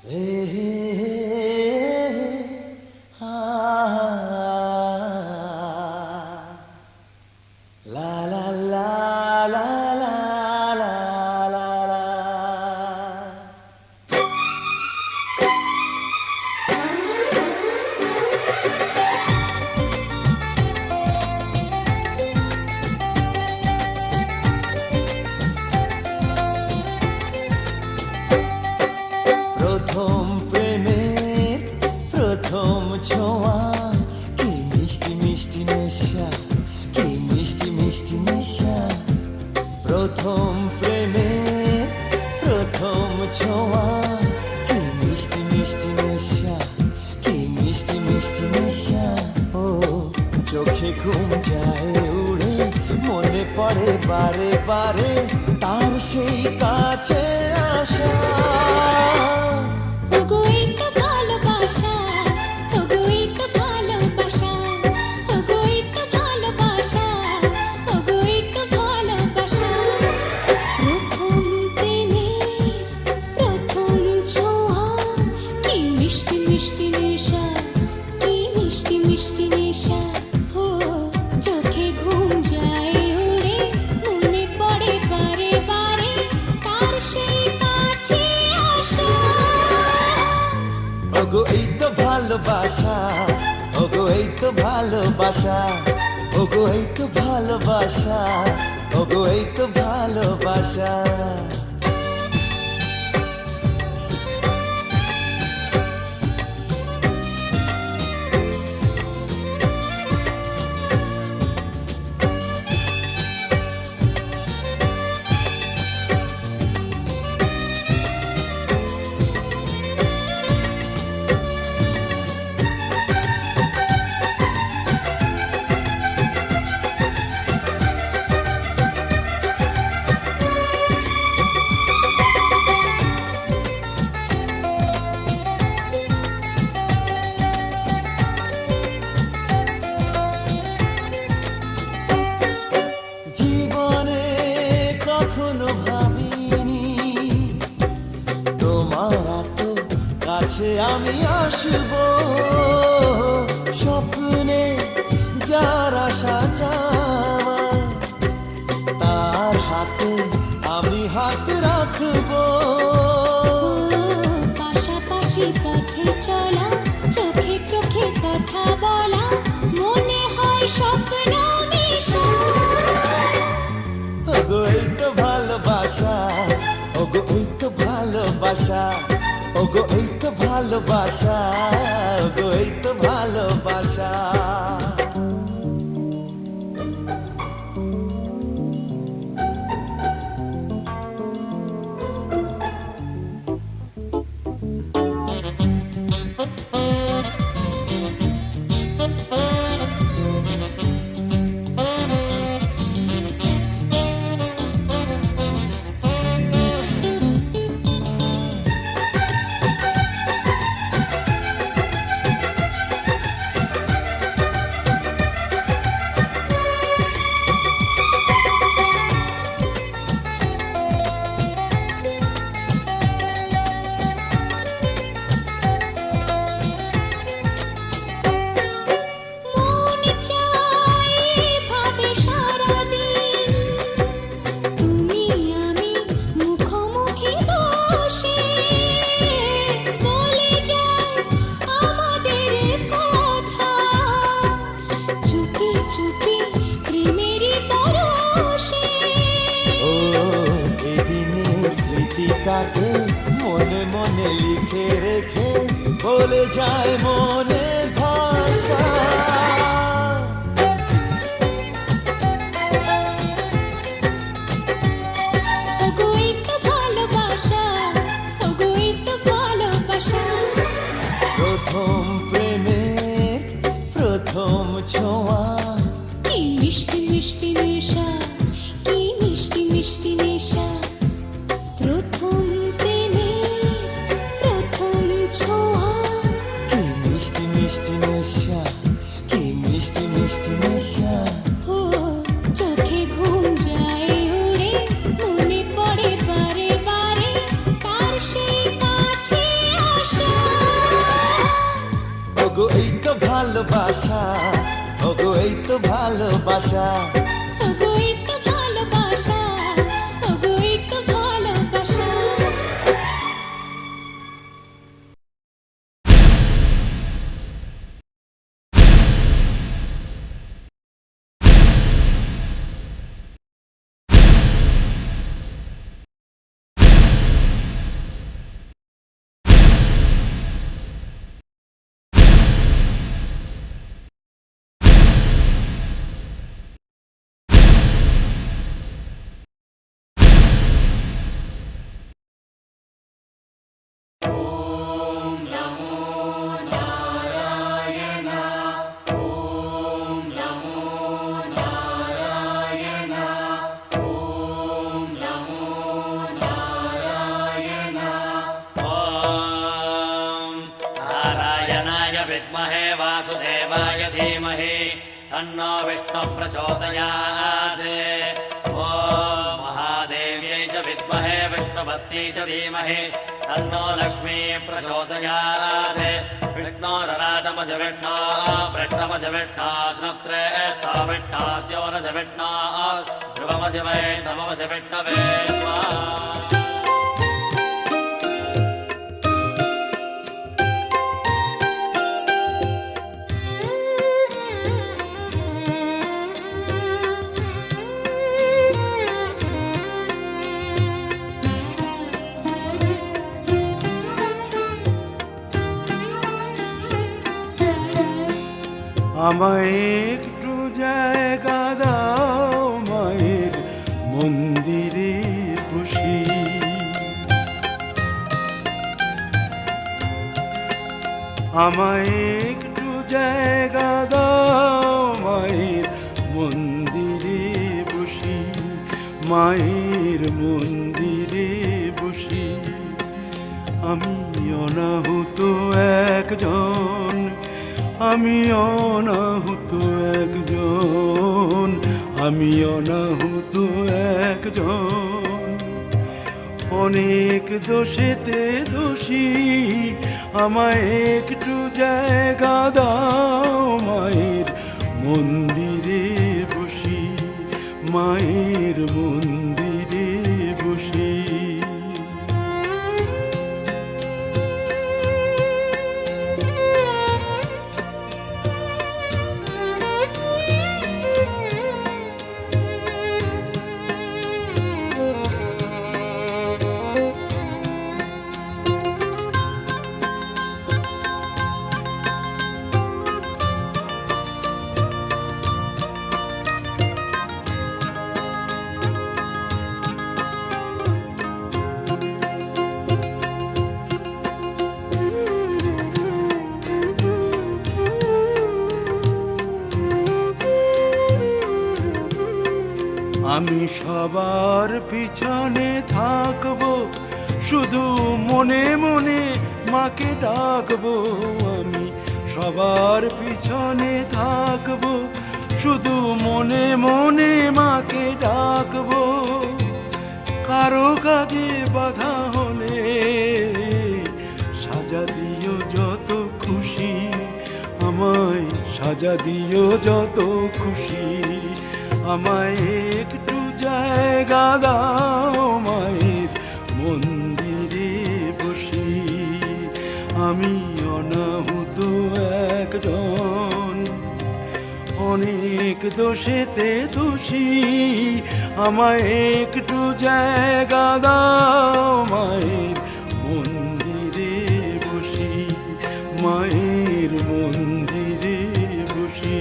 প্রথম প্রেমের প্রথম ছোঁয়া, কি মিষ্টি মিষ্টি নেশা, কি মিষ্টি মিষ্টি নেশা। প্রথম প্রেমের প্রথম ছোঁয়া, কি মিষ্টি মিষ্টি নেশা, কি মিষ্টি মিষ্টি নেশা। ও চোখে ঘুম যায় উড়ে, মনে পড়ে বারে বারে তার সেই কাছে আসা। মিষ্টি নেশা, কি মিষ্টি মিষ্টি নেশা। ও চোখে ঘুম যায় উড়ে, মনে পড়ে বারে বারে তার সেই কাছে আসা। ওগো এই তো ভালোবাসা, ওগো এই তো ভালোবাসা, ওগো এই তো ভালোবাসা, ওগো এই তো ভালোবাসা। জীবনে কখনো ভাবিনি তোমার এত কাছে আমি আসব। স্বপ্নে যার আশা চাওয়া, তার হাতে আমি হাত রাখবো। পাশাপাশি পথে চলা, চোখে চোখে কথা বলা, মনে হয় স্বপ্ন মেশা। ওগো এই তো ভালোবাসা, ওগো এই তো ভালোবাসা, ওগো এই তো ভালোবাসা, ওগো এই তো ভালোবাসা। স্মৃতিটাকে মনে মনে লিখে রেখে বলে যায় মনে ভাষা। ওগো এই তো ভালোবাসা, ওগো এই তো ভালোবাসা। প্রথম প্রেমে প্রথম ছোঁয়া, কি মিষ্টি মিষ্টি নেশা, কি মিষ্টি মিষ্টি নেশা। প্রথম প্রেমের প্রথম ছোঁয়া, কি মিষ্টি মিষ্টি নেশা, কি মিষ্টি মিষ্টি নেশা। ও চোখে ঘুম যায় উড়ে, মনে পড়ে বারে বারে তার সেই কাছে আসা। ভালোবাসা, ওগো এই তো ভালোবাসা। ওগো এই তো ভালোবাসা, ওগো এই তো ভালোবাসা। विद्महे वासुदेवाय धीमहि तन्नो विष्णुः प्रचोदयात्। ॐ महादेव्यै च विद्महे विष्णुपत्न्यै च धीमहि तन्नो लक्ष्मीः प्रचोदयात्। विष्णोरराटमज विष्णो वृष्णमज विष्णो स्नुत्रे स्थाविष्णास्योरज विष्णो ध्रुवमज वै नममज विष्णवे स्वाहा। আমায় একটু জায়গা দাও মায়ের মন্দিরে বসি, আমায় একটু জায়গা দাও মায়ের মন্দিরে বসি, মায়ের মন্দিরে বসি। আমি অনাহুত একজন, আমি অনাহুত একজন, আমি অনাহুত একজন। অনেক দোষেতে দোষী, আমায় একটু জায়গা দাও মায়ের মন্দিরে বসি, মায়ের মন্দিরে বসি। আমি সবার পিছনে থাকবো, শুধু মনে মনে মাকে ডাকবো। আমি সবার পিছনে থাকবো, শুধু মনে মনে মাকে ডাকবো। কারো কাজে বাধা হলে সাজা দিও যত খুশি, আমায় সাজা দিও যত খুশি। আমায় একটু জায়গা দাও মায়ের মন্দিরে বসি, আমি অনাহুত একজন। অনেক দোষেতে দোষী, আমায় একটু জায়গা দাও মায়ের মন্দিরে বসি, মায়ের মন্দিরে বসি।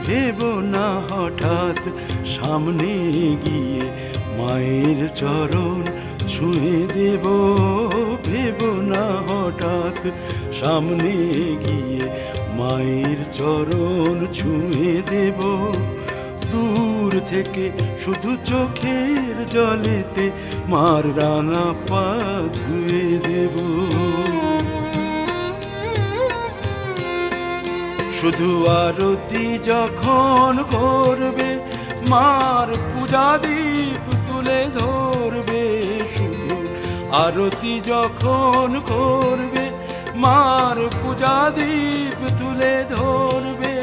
ভেবো না হঠাৎ সামনে গিয়ে মায়ের চরণ ছুঁয়ে দেব, ভেবো না হঠাৎ সামনে গিয়ে মায়ের চরণ ছুঁয়ে দেব। দূর থেকে শুধু চোখের জলেতে মার রাঙা পা ধুয়ে দেব। শুধু আরতি যখন করবে মার পূজা দীপ তুলে ধরবে। শুধু আরতি যখন করবে মার পূজা দীপ তুলে ধরবে।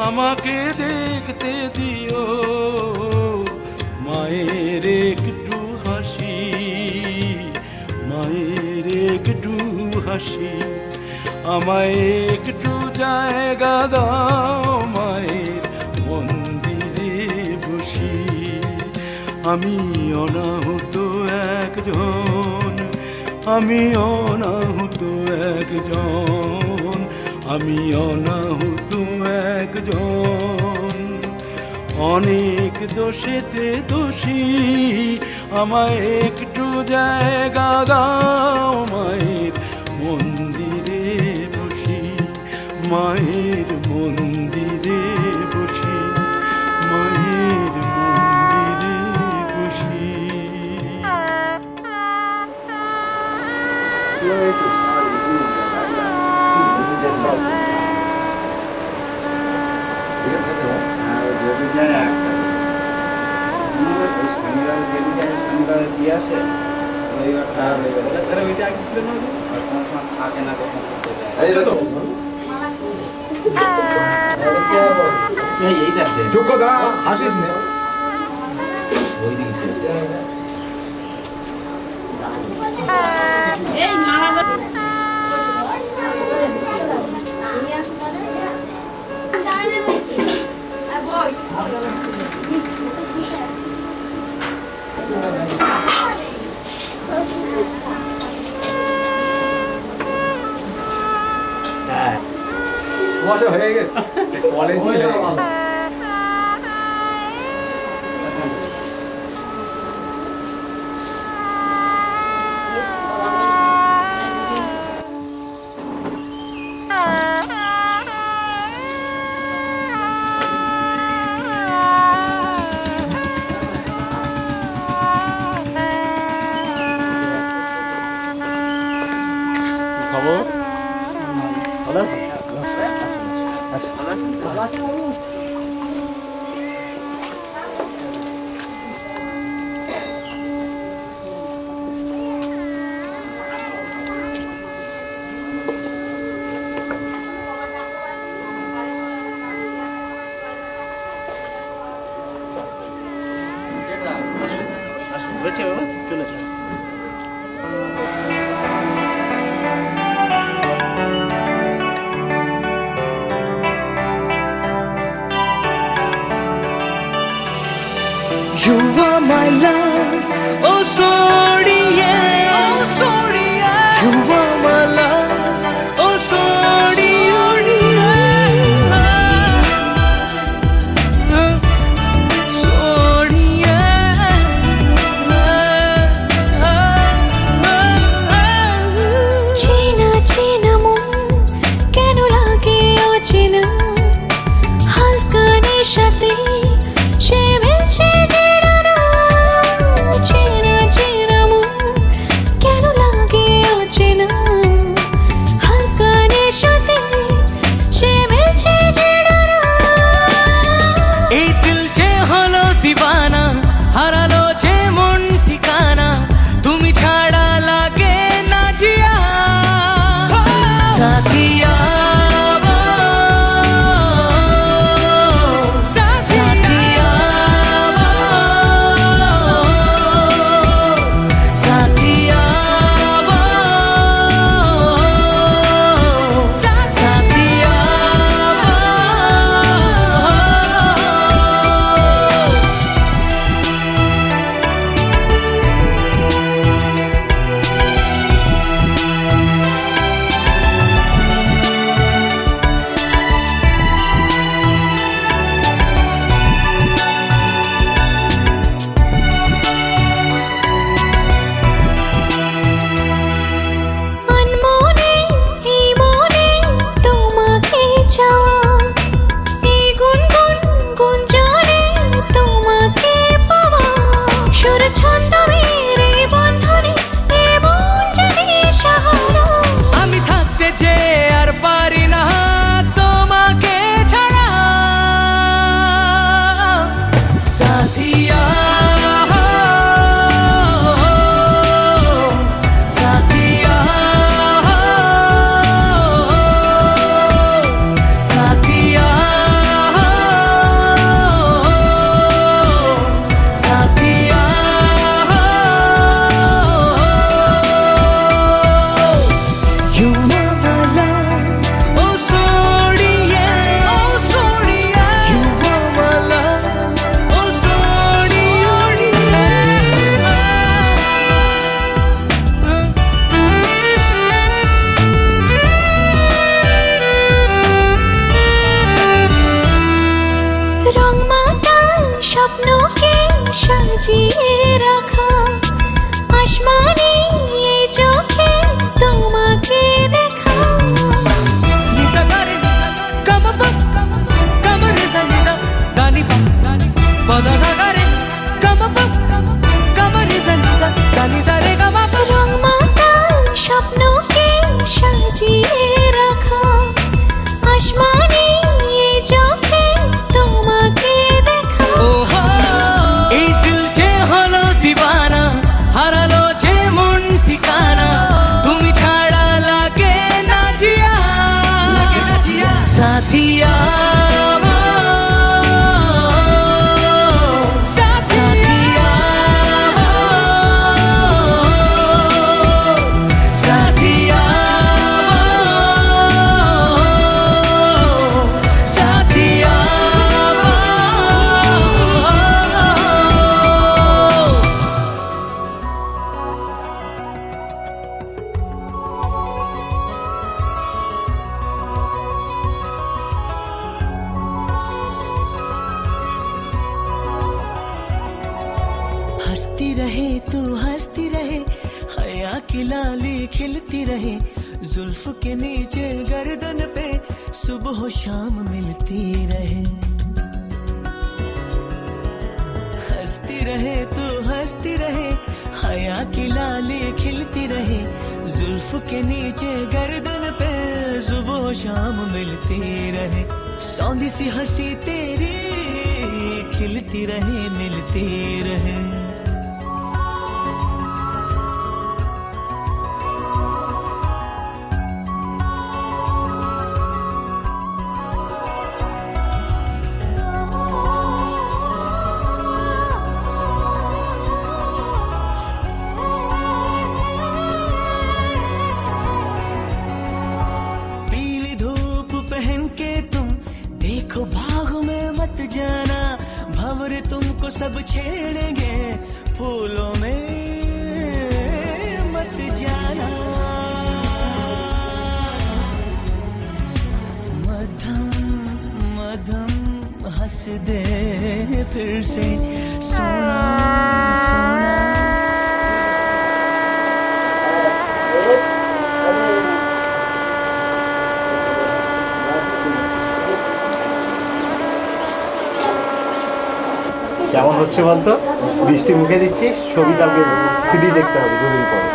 আমাকে দেখতে দিও মায়ের একটু হাসি, মায়ের একটু হাসি। আমায় একটু জায়গা দাও মায়ের মন্দিরে বসি। আমি অনাহুত একজন, আমি অনাহুত একজন, আমি অনাহুত একজন। অনেক দোষেতে দোষী, আমায় একটু জায়গা দাও মায়ের মন্দিরে বসি, মায়ের মন্দিরে বসি, মায়ের মন্দিরে বসি। কুয়াশা হয়ে গেছে কলেজ হয়ে গেছে। খবর ভালো আছে? হয়েছে বাবা, চলে যাও। You are my love, oh sorry yeah, oh sorry yeah. You are my love, oh sorry yeah, sorry yeah. চেনা চেনা মন কেন লাগে অচেনা, হালকা নেশাতে সে মিলছে চেনা চেনা সাজিয়ে রাখা আসমানে এই চোখে তোমাকে দেখা নিসা গারে কাম পা কাম রে সা নিসা গানি পা পদা সা গারে কাম পা কাম রে সা নিসা গানি সা রে কাম পা রংমাতা স্বপ্নকে সাজিয়ে রাখা আসমানে এই চোখে তোমাকে দেখা ওহো এই দিল যে হলো দিবানা হারালো যে মন ঠিকানা তুমি ছাড়া লাগে না জিয়া সাথিয়া সাথিয়া সাথিয়া সাথিয়া हंसती रहे तू हंसती रहे हया की लाली खिलती रहे जुल्फ के नीचे गर्दन पे सुबह शाम मिलती रहे हंसती रहे तू हंसती रहे हया की लाली खिलती रहे जुल्फ के नीचे गर्दन पे सुबह शाम मिलती रहे सौंधी सी हंसी तेरी खिलती रहे मिलती रहे पीली धूप पहन के तुम देखो बाग में मत जाना भंवर तुमको सब छेड़ेंगे फूलों में मत जाना मधम मधम हंस दे फिर से सोना सोना কেমন হচ্ছে বলতো? বৃষ্টি মুখে দিচ্ছিস, ছবি কালকে সিডি দেখতে হবে দুদিন পরে।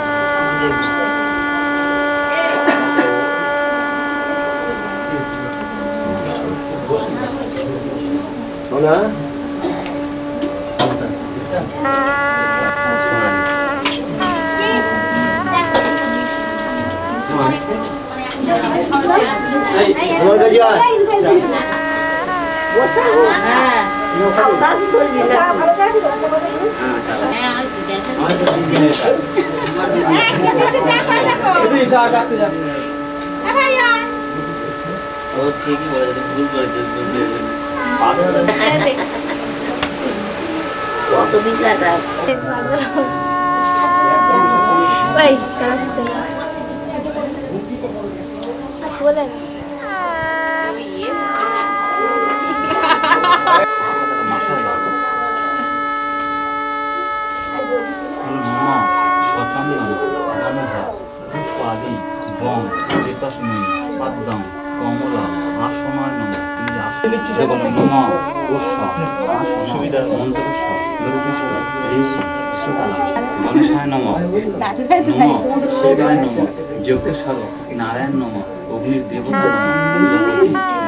যোগেশ্বর নারায়ণ নম অগ্নির দেবতা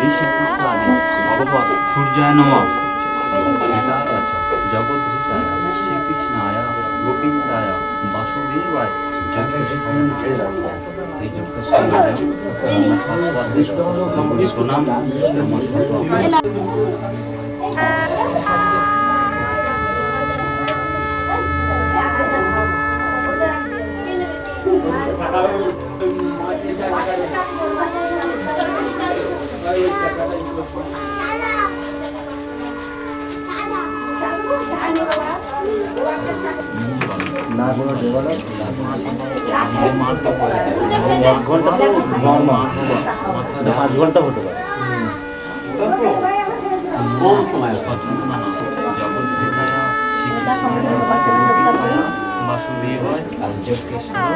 ঋষি ভগবত সূর্যায় নম জগদ্ধায় শ্রীকৃষ্ণায় গোবিন্দায় বাসুদেবায় এই যোগেশ্বর প্রণাম ঘন্টা হতে পারে। জগদ্ধায় গোবিন্দায়া বাসুদেবায় যজ্ঞেশ্বর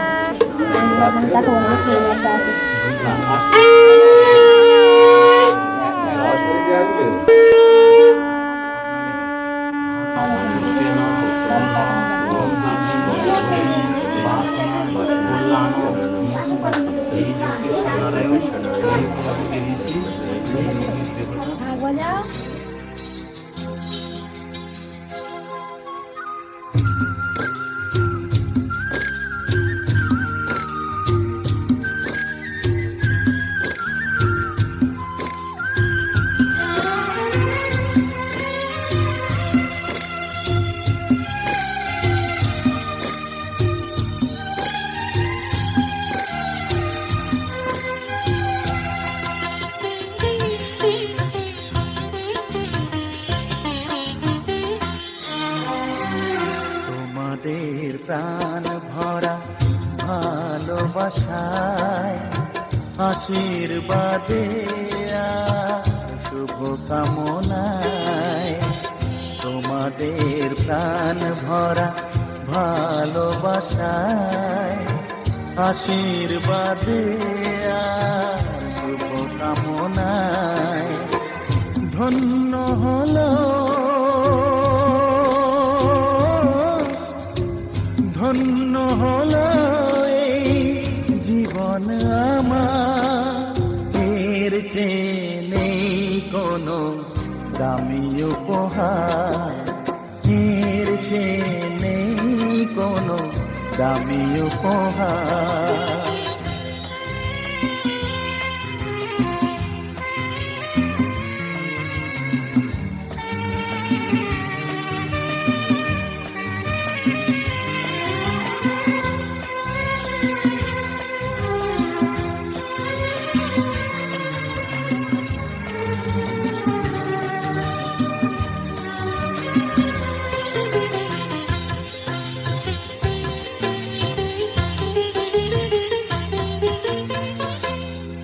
এই যজ্ঞেশ্বর নারায়ণ এই প্রজাপতি ঋষি এই দেবতা তোমাদের প্রাণ ভরা ভালোবাসায় আশীর্বাদে শুভ কামনায় তোমাদের প্রাণ ভরা ভালোবাসায় আশীর্বাদে শুভ কামনায় ধন্য হলো ধন্য হলো এই জীবন আমার এর চেয়ে নেই কোনো দামি উপহার এর চেয়ে নেই কোনো দামি উপহার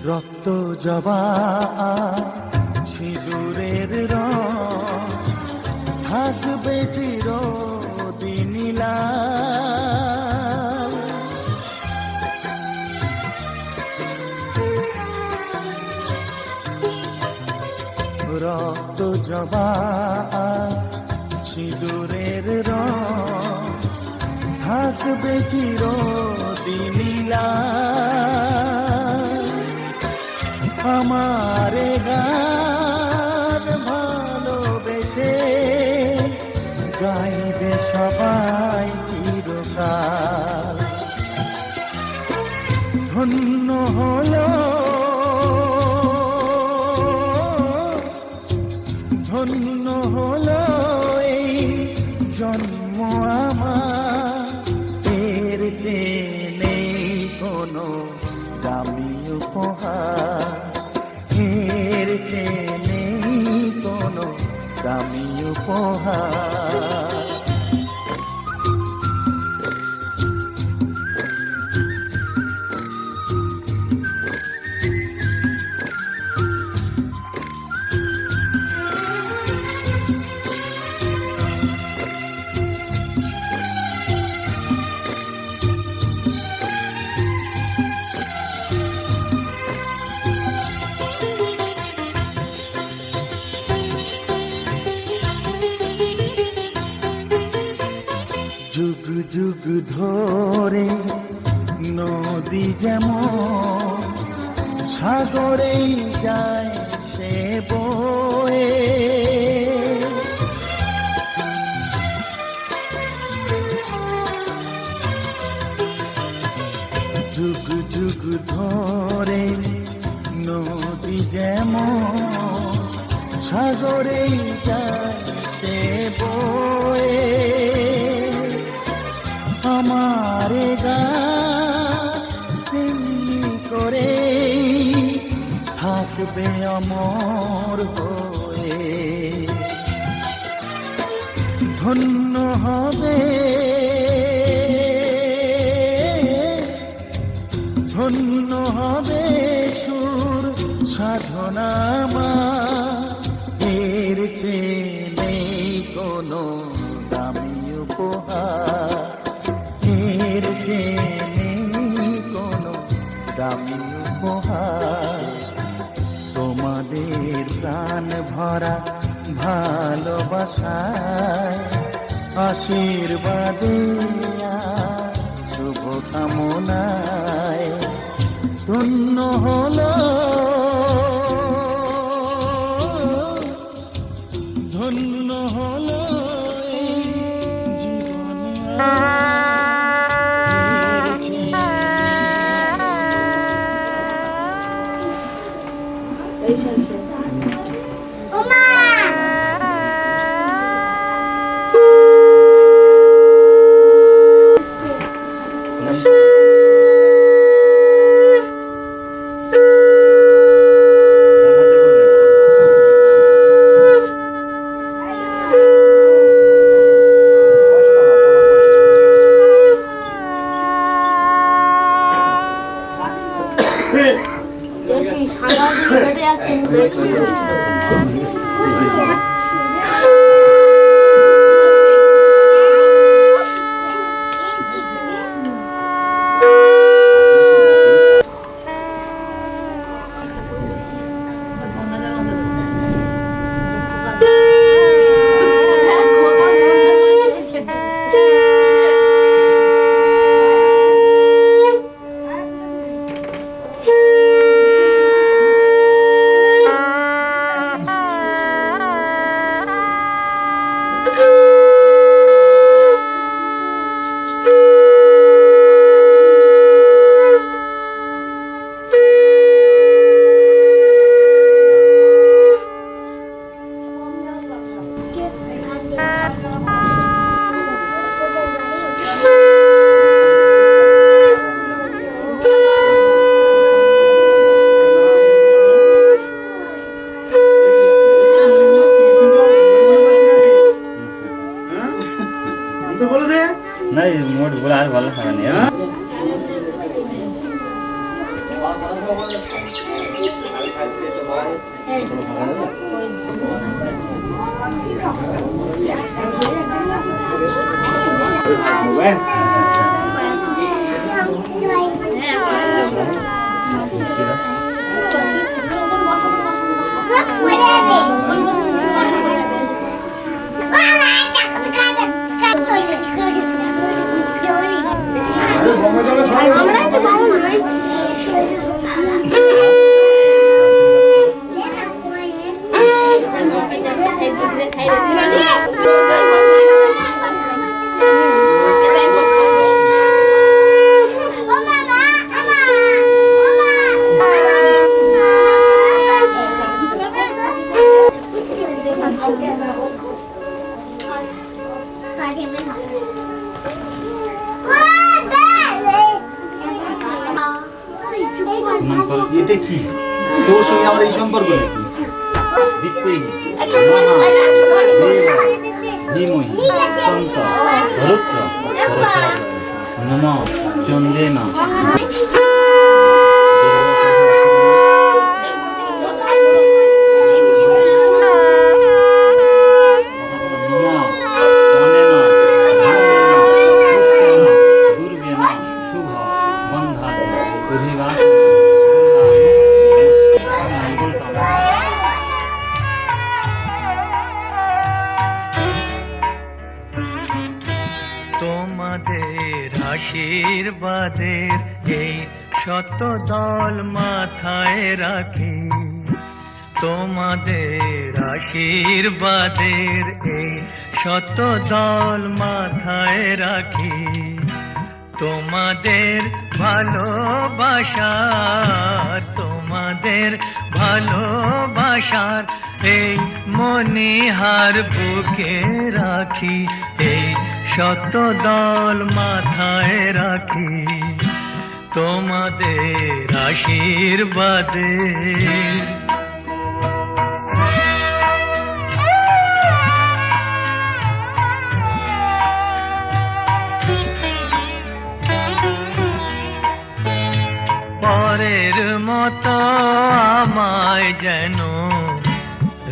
রক্ত জবা সিঁদুরের রং থাকবে চিরদিন লাল রক্ত জবা সিঁদুরের রং থাকবে চিরদিন লাল আমারে গান ভালোবেসে গাইবে সবাই চিরকাল ধন্য হলো ধন্য হলো এই জন্ম আমার এর চেয়ে নেই কোনো দামি উপহার এর চেয়ে নেই কোনো দামি উপহার যুগ যুগ ধরে নদী যেমন সাগরেই যায় সে বয়ে যুগ যুগ ধরে নদী যেমন সাগরেই যায় সে বয়ে আমারে গানি করে থাকবে অমর হয়ে ধন্য হবে ধন্য হবে সুর সাধনা এর চেয়ে নেই কোনো দামি আমাদের প্রাণ ভরা ভালোবাসায় আশীর্বাদে আর শুভ কামনায় ধন্য হলো ধন্য হলো এই জীবনে নাই মোট বলে আর ভালো হবে না এটা কি তোর সঙ্গে আমার এই সম্পর্ক নাকি নম চন্দ্রেনা তোমাদের আশীর্বাদের এই শত দল মাথায় রাখি তোমাদের আশীর্বাদের এই শত দল মাথায় রাখি তোমাদের ভালোবাসার এই মনিহার বুকে রাখি এই শত দল মাথায় রাখি তোমাদের আশীর্বাদের পরের মতো আমায় যেন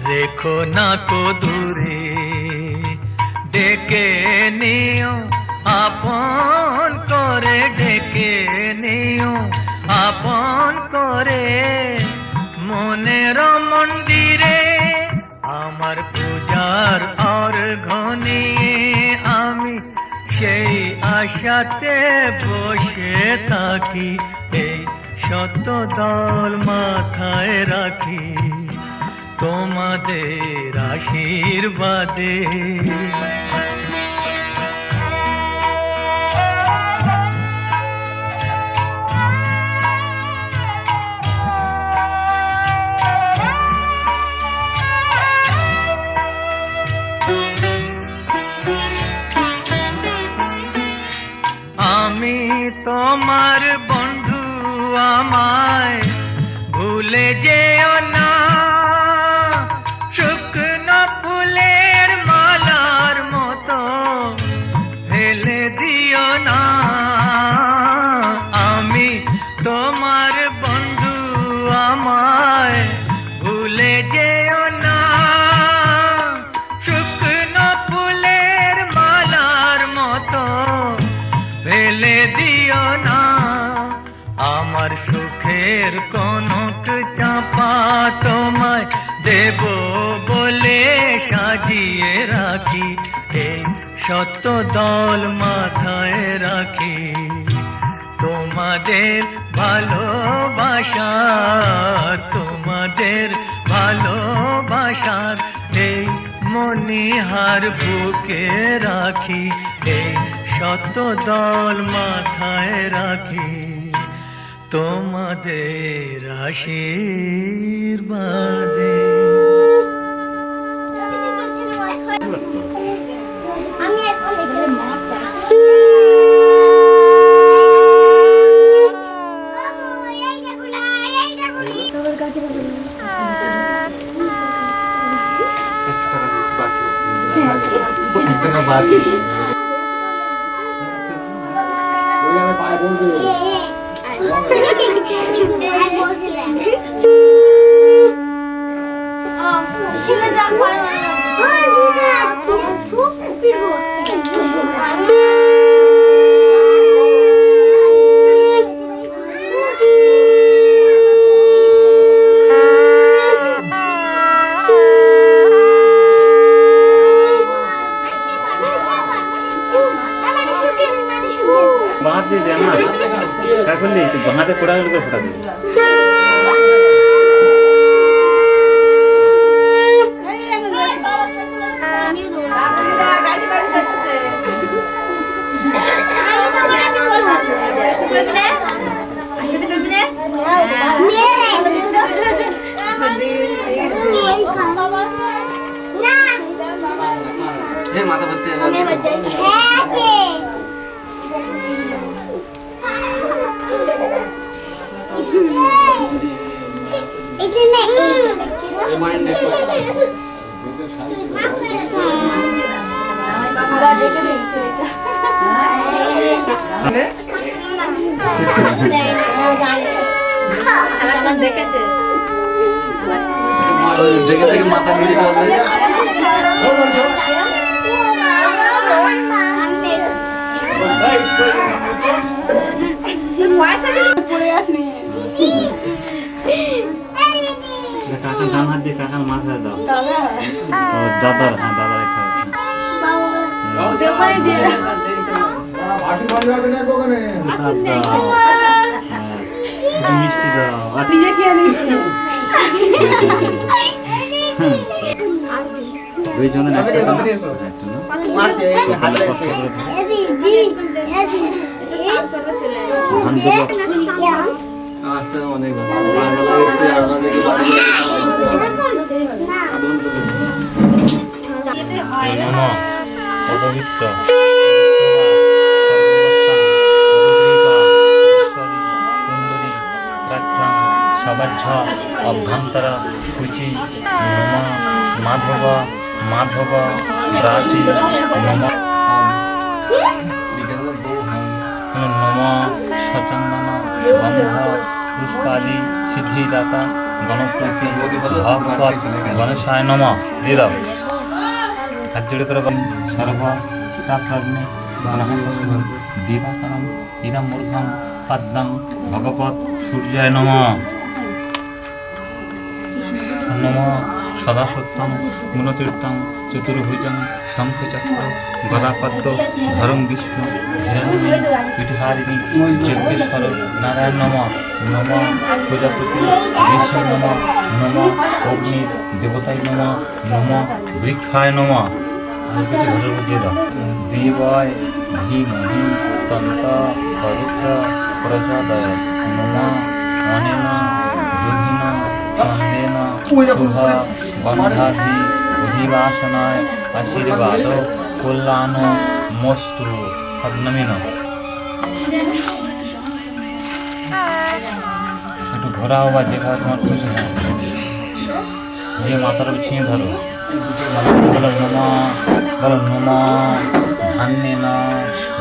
রেখো না কো দূরে ডেকে নিও আপন করে ডেকে নিও আপন করে মনের মন্দিরে আমার পূজার অর্ঘ নিয়ে আমি সেই আশাতে বসে থাকি, এই শত দল মাথায় রাখি তোমাদের আশীর্বাদে। আমি তোমার বন্ধু, আমায় ভুলে যেও না, শুকনো ফুলের মালার মতো ফেলে দিও না। আমি তোমার বন্ধু, আমায় ভুলে যেও না, শুকনো ফুলের মালার মতো ফেলে দিও না। আমার সুখের কনক চাপা তোমায় দেব বলে সাজিয়ে রাখি, এই শত দল মাথায় রাখি তোমাদের ভালোবাসা, তোমাদের ভালোবাসার এই মনিহার বুকে রাখি, এই শত দল মাথায় রাখি তোমাদের আশীর্বাদে। আমি এখন बाहर दे दे ना क्या कर ली बाहर से कोड़ा करके फटा दे माता बत्ती দেখে দেখে মাথা নিয়ে काका दान हाथ दे काका माथा दाओ और दादा हाँ दादा रखा मिष्टी दाओ দুই জনে আসতে অনেক বাংলা এসে আমাদের বাড়ি নমঃ অপবিত্র সবাজ্য অভ্যন্তর সূচি নম মাধব মাধব রাজি নম নম সচন্দন গন্ধ পুষ্পাদি সিদ্ধিদাতা গণপতি ভগবত গণেশায় নম দিয়ে দাও হাত জোড়ে করে সর্ব প্রাপ্রগ্নে দিবাকরম ইদম মূর্ধম পদ্মম ভগবত সূর্যায় নম নমঃ সদাসত্যং গুণতীর্থং চতুর্ভুজং শঙ্খচক্র গদাপদ্ম ধরং বিষ্ণু হিরণ্ময়ী পিঠহারিণী যজ্ঞেশ্বর নারায়ণ নমঃ নমঃ প্রজাপতি বিষ্ণু নমঃ নমঃ অগ্নি দেবতায় নমঃ নমঃ বৃক্ষায় নমঃ। আর কিছু ঘরের মধ্যে দাও। দেবায় ধীমহি তন্ত পবিত্র প্রচোদয়াৎ নমঃ অনেন দুহিন চন্দেন শুভ বন্ধাধি অধিবাসনায় আশীর্বাদ কল্যাণ মস্তু পদ্মমিন। একটু ঘোরাও বা যেখানে তোমার খুশি হয় যে মাথার ছিঁড়ে ধরো বলো নমঃ ধান্যেন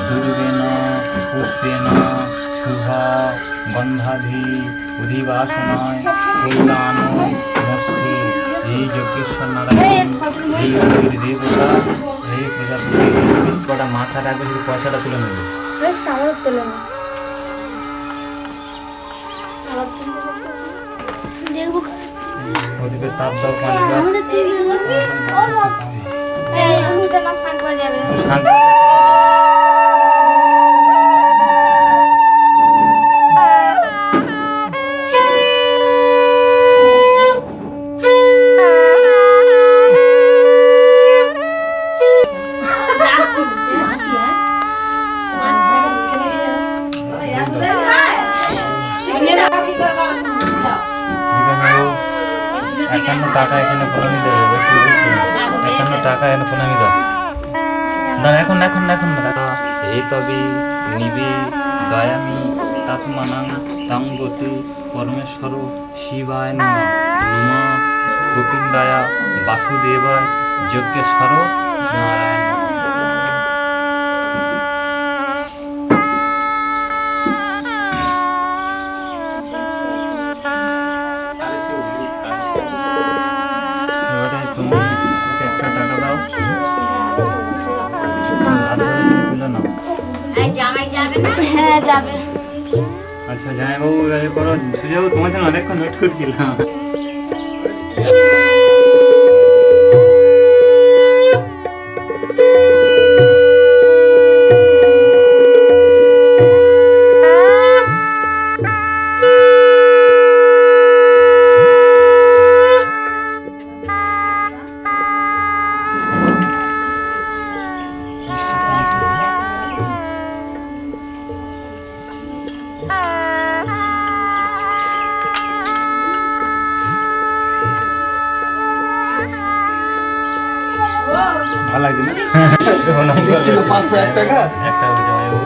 দুর্গেন পুষ্পেন শুভ গন্ধাধি অধিবাসনায় কল্যাণ মস্তু। এই যজ্ঞেশ্বর নারায়ণ এই দেবতা এই প্রজাপতি কটা মাথা রাখবে শুধু পয়সাটা তুলে নেবে। ওদিকে তাপ দাও শান্ত টাকা এখানে প্রণামী দেবে 51 টাকা এখানে প্রণামী দাও। দাঁড়া এখন এই তবে নিবি দয়ামি তাৎমানাং তাঙ্গতি পরমেশ্বর শিবায় নমঃ নমঃ গোবিন্দায়া বাসুদেবায় যজ্ঞেশ্বর নারায়ণ। হ্যাঁ যাবে। আচ্ছা জামাইবাবু এবারে করো। সুজাবু তোমার জন্য অনেকক্ষণ ওয়েট করছিলাম। ভালো লাগছে না? দেখছিল 500 টাকা একটা জামাইবাবু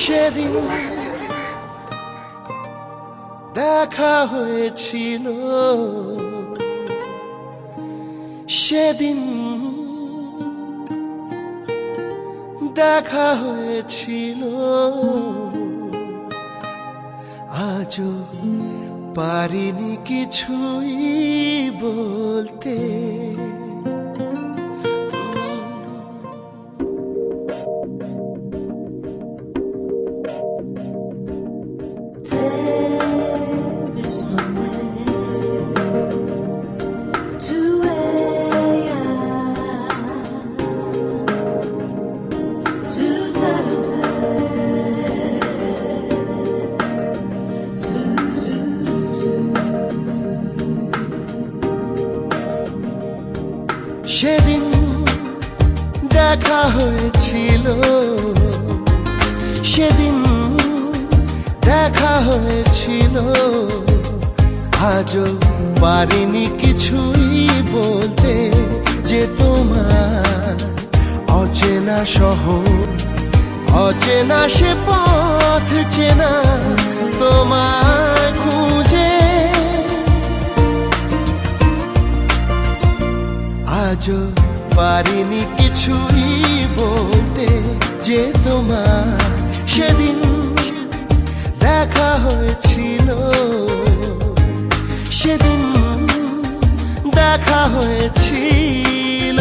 সেদিন দেখা হয়েছিল, সেদিন দেখা হয়েছিল, আজও পারিনি কিছুই বলতে। সেদিন দেখা হয়েছিল, সেদিন দেখা হয়েছিল, আজও পারিনি কিছুই বলতে। যে তোমার অচেনা শহর, অচেনা সে পথ চেনা, তোমায় খুঁজে আজও পারিনি কিছুই বলতে যে তোমার সেদিন দেখা হয়েছিল, সেদিন দেখা হয়েছিল।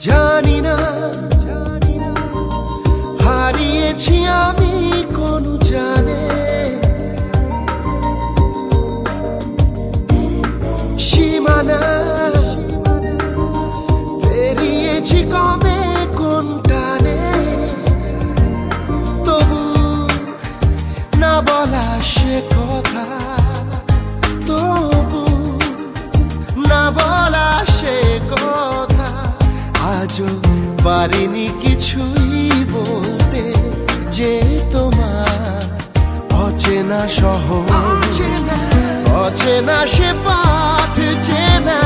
জানি না হারিয়েছি আমি কোন জানে সীমানা, পেরিয়েছি কবে কোন টানে, তবু না বলা সে কথা, তবু না বলা সে কথা। আজও পারিনি কিছুই বলতে যে তোমার অচেনা শহর, অচেনা সে পথ চেনা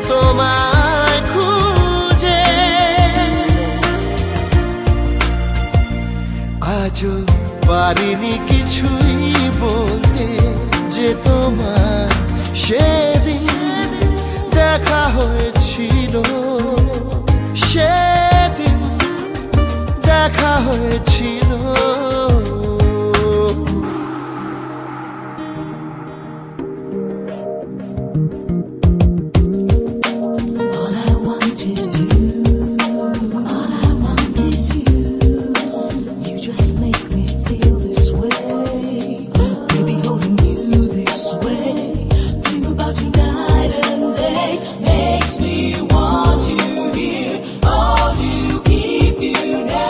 তোমায় খুঁজে। আজও পারিনি কিছুই বলতে যে তোমার সেদিন দেখা হয়েছিল, সেদিন দেখা হয়েছিল। All I want is you. All I want is you. You just make me feel this way. Baby, holding you this way. Think about you night and day. Makes me want you here. Hold you, keep you now.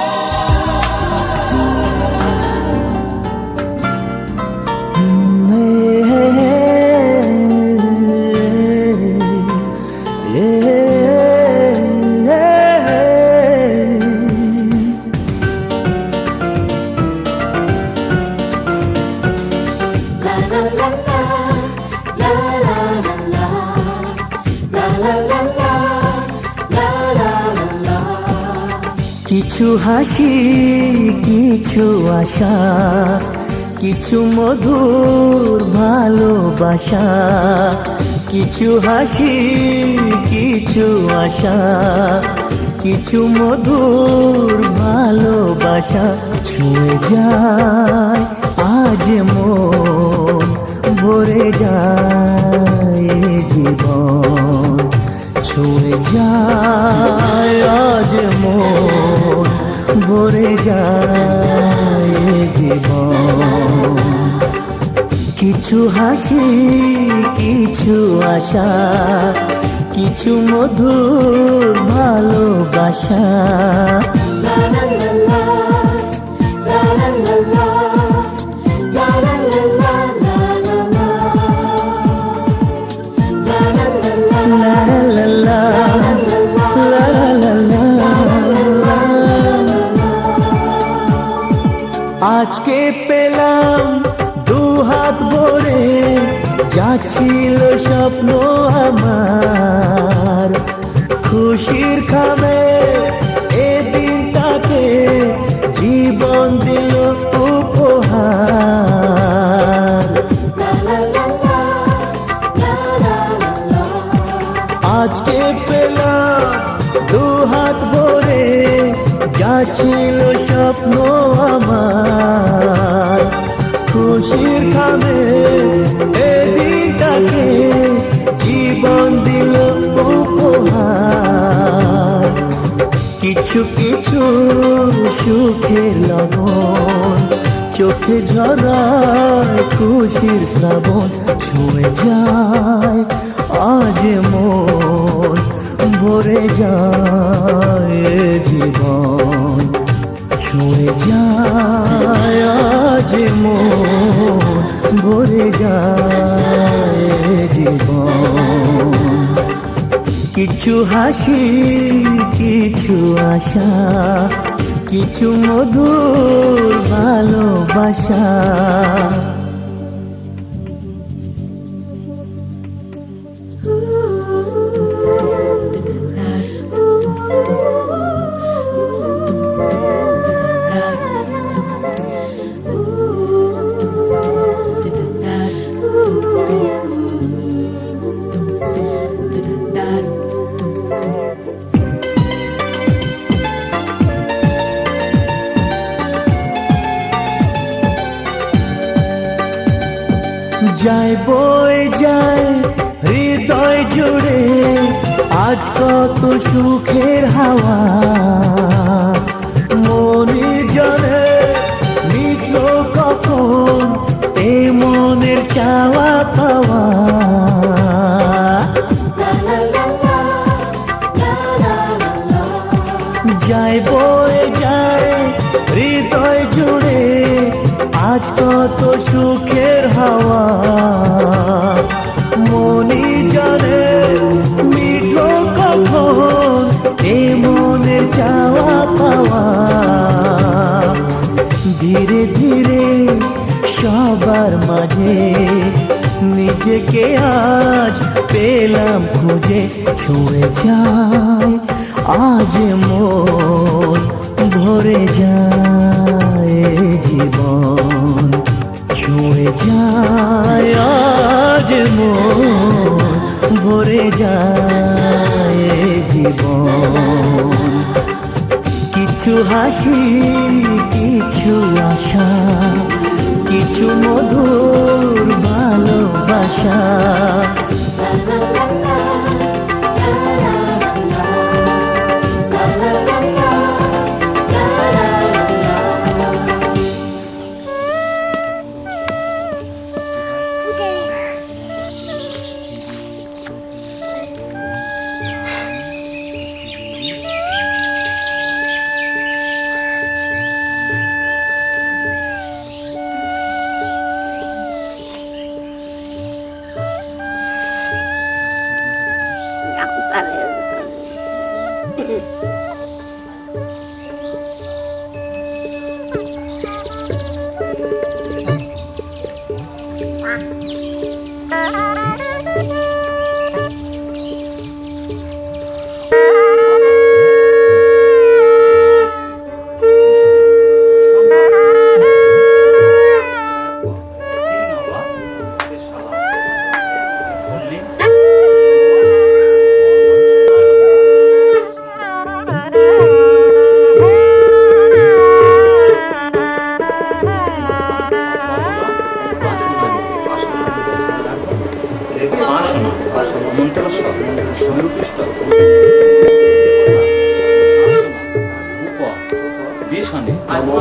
কিছু হাসি, কিছু আশা, কিছু মধুর ভালোবাসা। কিছু হাসি, কিছু আশা, কিছু মধুর ভালোবাসা। ছুঁয়ে যায় আজ মন, ভরে যায় জীবন। ছুঁয়ে যায় আজ মন, ভরে যায় জীবন। কিছু হাসি, কিছু আশা, কিছু মধুর ভালোবাসা। আজকে পেলাম দুহাত ভরে, যাচ্ছিল স্বপ্ন আমার। খুশির খামে এ দিনটাকে জীবন দিল উপহার। আজকে পেলাম দুহাত ভরে, যাচ্ছিল স্বপ্ন আমার। খুশির খামে এ দিনটাকে জীবন দিল উপহার। কিছু কিছু সুখের লগন, চোখে ঝরায় খুশির শ্রাবণ। ছুঁয়ে যায় আজ মন, ভরে যায় জীবন। ছুঁয়ে যায় আজ মন, ভরে যায় জীবন। কিছু হাসি, কিছু আশা, কিছু মধুর ভালোবাসা। যায় বয়ে যায় হৃদয় জুড়ে আজ কত সুখের হাওয়া। মনে জানে মিটল কখন এ মনের চাওয়া পাওয়া। যায় বয়ে যায় হৃদয় জুড়ে আজ কত সুখের হাওয়া। মনি জানে মিটল কখন এ মনের চাওয়া পাওয়া। ধীরে ধীরে সবার মাঝে নিজেকে আজ পেলাম খুঁজে। ছুঁয়ে যায় আজ মন ভরে যায় জীবন। ছুঁয়ে যায় আজ মন ভরে যায় জীবন। কিছু হাসি, কিছু আশা, কিছু মধুর ভালোবাসা।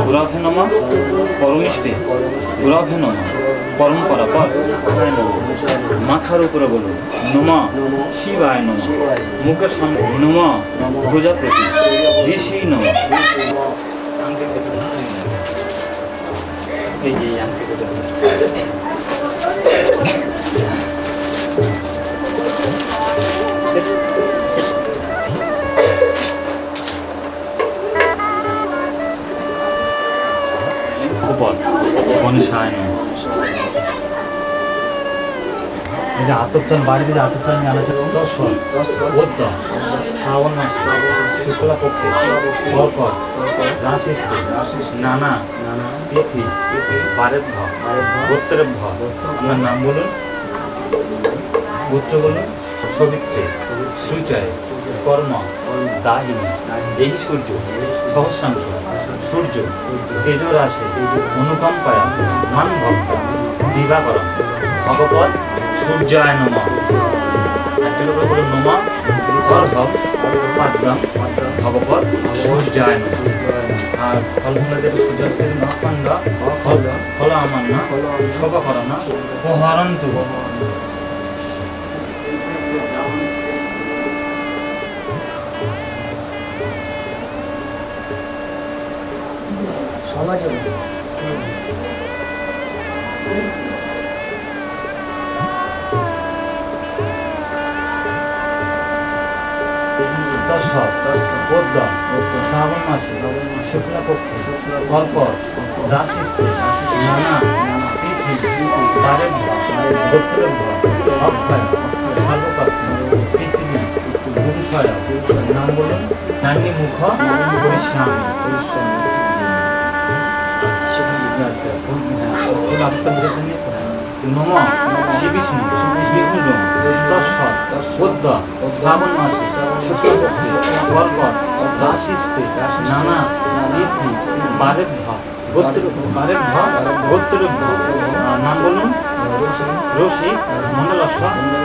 গুরাভে নমঃ পরমিষ্টে গুরাভে নমঃ পরম্পরা পর মাথার উপরে বলুন নমঃ শিবায় নমঃ মুখের সামনে নমঃ প্রজাপতি ঋষি নমঃ। এই যে গণেশায় নমঃ। এই যে আতপটান বাড়িতে যে আতপটান জানা ছিল দর্শন বৌদ্ধ শ্রাবণ মাস শুক্লাপক্ষে কর্কট রাশিষ্ঠে নানা তিথি বারের ভাব গোত্রের ভাব। আমার নাম বলুন, গোত্র বলুন সবিত্রে সুচয় কর্ম দাহিনী। এই সূর্য সহস্রাংশ সূর্য তেজ রাশি অনুকম্পায় মান ভক্ত দিবাকরণ ভগবত সূর্যায় নমঃ। একচুয়ালি বলুন নমঃ অর্ঘম পাদ্যম ভগবত সূর্যায় নমঃ। আর ফলমূলদের সূর্যের মহাখণ্ড ফল আমান্য শোভকরণ প্রহরন্তু। সমাজ দশর পদ্মা শ্রাবণ মাসে শুক্লাপক্ষে কর্কট রাশিস্থে নানা তিথি বারের গোত্রের অক্ষয় সর্বকাপ্য পৃথিবী পুরুষয়া নাম বলুন নান্নি মুখ পরিশ্রাম। আচ্ছা ফুল আপনার নম শ্রী বিষ্ণু বিষ্ণু দশর পদ্মা শ্রাবণ মাসে শুক্লপক্ষে কর্কট রাশিস্থে নানা তিথি বারের গোত্রের নাম বলুন রসিক মন্ডলস্ব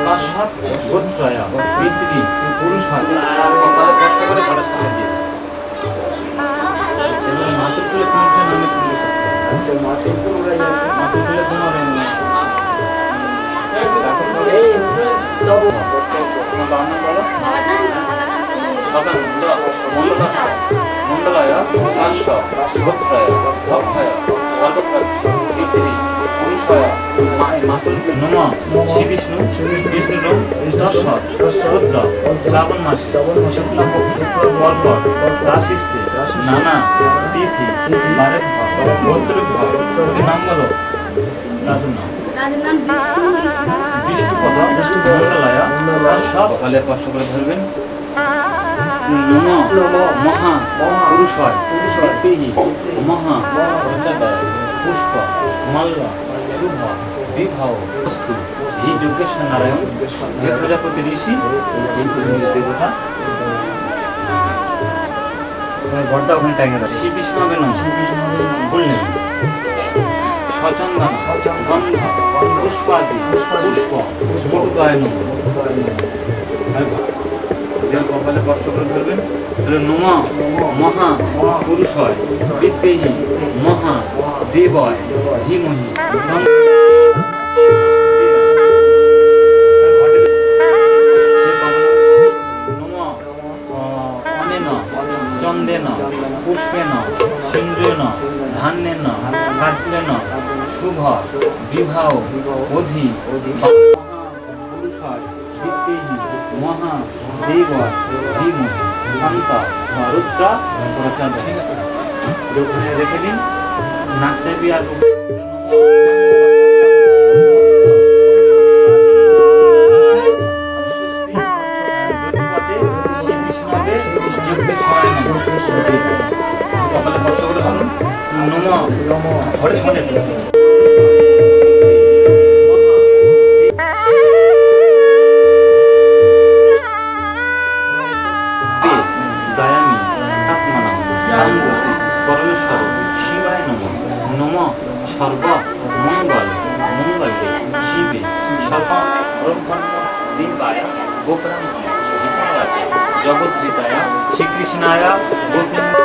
কাশ্যপ গোত্রয়া পৃথিবী পুরুষ কপালে কষ্ট করে ঘরের সামনে দিয়ে মাতুর তুলে কোন নামে তুলে আচ্ছা মাতুর তুলে তোমার মন্ডলায় কাশ্যপ গোত্রয় অক্ষয় সর্বকাপ্য পৃথিবী পুরুষয়া মাতুল নম শ্রী বিষ্ণু বিষ্ণু দশর পদ্মা শ্রাবণ মাসে শুক্লাপক্ষে কর্কট রাশিস্থে নানা তিথি বারের গোত্রের নাম বলো তাদের নাম বিষ্ণুপদ মন্ডলায় কাশ্যপ সকালে কষ্ট করে ধরবেন মহা পুরুষয় মহা পুষ্প মাল্য শুভ বিবাহ বস্তু এই যোগেশ্বর নারায়ণ এই প্রজাপতি ঋষি এই দেবতা বড়টা ওখানে টাইগে দেয় শ্রী বিষ্ণু হবে না বললেন সচন্দন গন্ধ পুষ্পাদি পুষ্প গায়ন কপালে কষ্ট করে ধরবেন নম মহা পুরুষয় বিদ্যেহি মহা দেবয় ধীমহি অনেন চন্দেন পুষ্পেন সিন্দ্রেন ধান্যেন কাটলেন শুভ বিবাহ অধি পুরুষয় বিদ্যেহি মহা দেব ধীমহি শান্ত রুদ্রা ওখানে রেখে দিন নাক চাইবি আর কপালে কষ্ট করে ভাবুন নম ঘরে শোনে পরমেশ্বর শিবায় নম সর্ব মঙ্গল মঙ্গলে শিবে সর্বরক্ষণ দিব্যায় গোপ্রাণ জগদ্ধিতায় শ্রীকৃষ্ণায় গোবিন্দ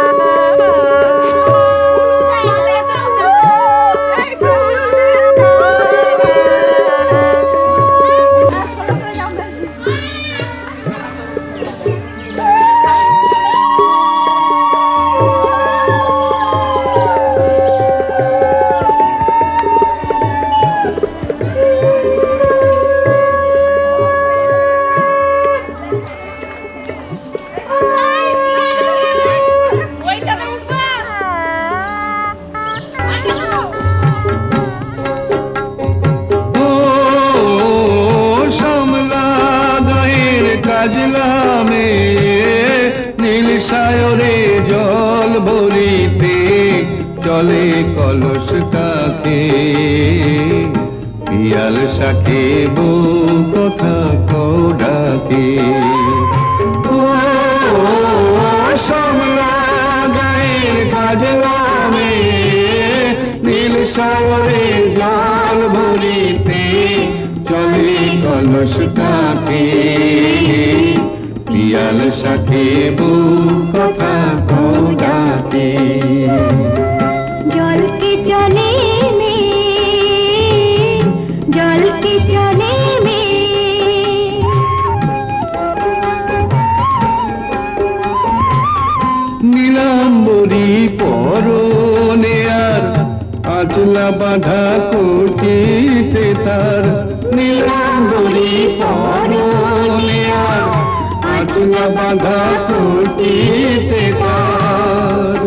সাজলামে নীল সায়রে জল ভরিতে চলে কলস কাকে পিয়াল শাকে বউ কথা কৌডাকে সমলা গায়ের কাজলামে নীল সায়রে জল ভরিতে চলে কলস কাকে পিয়াল শাকে বউ কথা কৌডাকে জল के चले में जल के चले में নীলাম্বরী পরনে আর আচলা বাঁধা কোটিতে তার নীলাম্বরী পরনে আর আছলা বাঁধা খুঁটিতে তার।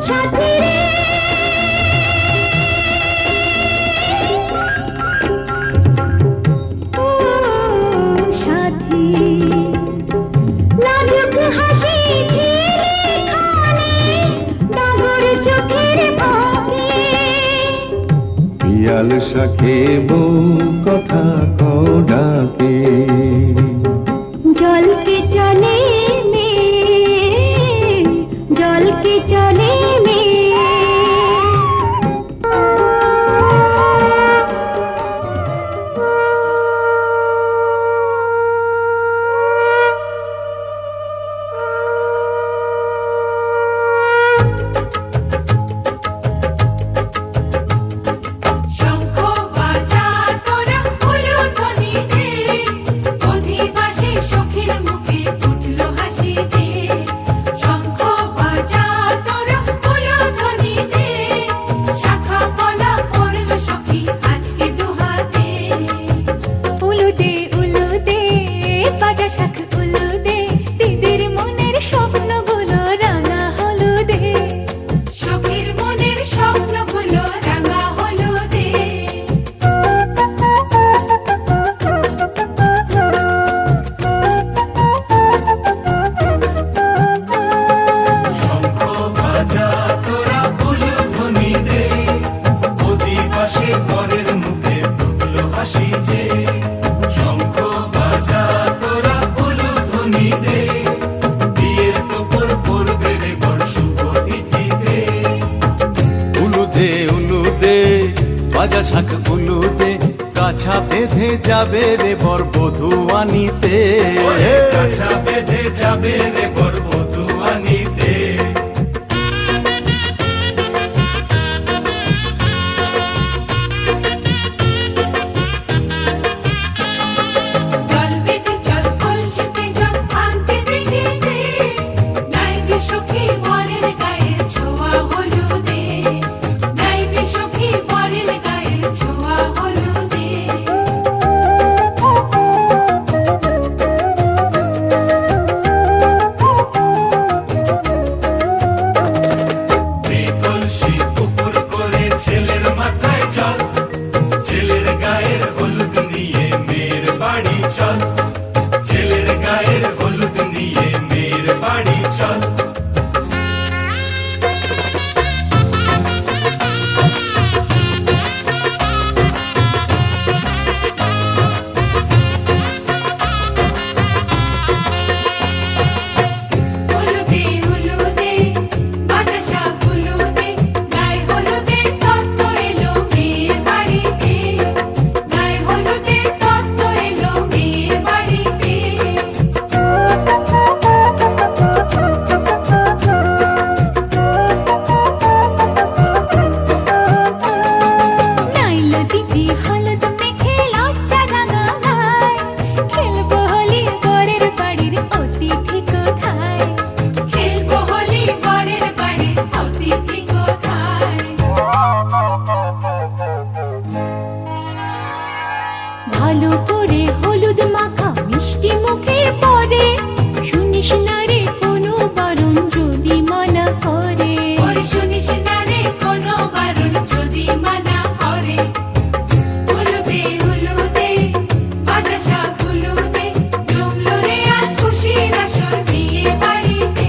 সাথী রে ও সাথী লাজুক হাসি ঝিলিখানে ডাগর চোখের ফাঁকে পিয়াল শাখে বউ কথা কও ডাকে। জলকে চলে মে জলকে চলে মে শঙ্খ বাজা তোরা উলুধ্বনি দে, অধিবাসী সখীর মুখে ফুটলো হাসি যে। শঙ্খ বাজা তোরা উলুধ্বনি দে, শাখা কলা পড়লো সখী আজকে দুহাতে। উলুদে উলুদে বাজা শাখ উলুদে দিদির মনের স্বপ্নগুলো রাঙা হলুদে সখীর মনের স্বপ্নগুলো রাঙা হলুদে। শঙ্খ বাজা তোরা উলুধ্বনি দে, অধিবাসী ঘরের মুখে ফুটলো হাসি যে। শঙ্খ বাজা তোরা উলুধ্বনি দে, বিয়ের টোপর পড়বে রে বর শুভ তিথিতে। উলুদে উলুদে বাজা শাখ উলুদে, কাছা বেঁধে যাবে রে বর বধূ আনিতে। ওরে কাছা বেঁধে যাবে রে বর বধূ আনিতে। জল বেঁধে জল কলসিতে জল আনতে দেখিতে, নাইবে সখী বরের গায়ের ছোঁয়া হলুদে। নাইবে সখী বরের গায়ের ছোঁয়া হলুদে। এই কলসি উপর করে ছেলের মাথায় জল, ছেলের গায়ের হলুদ নিয়ে মেয়ের বাড়ি চল। ছেলের গায়ের হলুদ নিয়ে মেয়ের বাড়ি চল। হলুদে হলুদে বাজা শাখ হলুদে, গায়ে হলুদে তত্ত্ব এলো মেয়ের বাড়িতে। গায়ে হলুদে তত্ত্ব এলো মেয়ের বাড়িতে। নাইলো দিদি হলুদ মেখে লজ্জা রাঙায় খেলবো হোলি বরের বাড়ির অতিথি কোথায় খেলবো হোলি বরের বাড়ির অতিথি কোথায়। ভালো করে হলুদ মাখা মিষ্টি মুখে পরে শুনিস না রে কোনো বারণ যদি মানা করে ওরে শুনিস না রে কোনো বারণ যদি মানা করে। হলুদে হলুদে বাজা শাখ হলুদে, জমলো রে আজ খুশির আসর বিয়ে বাড়িতে।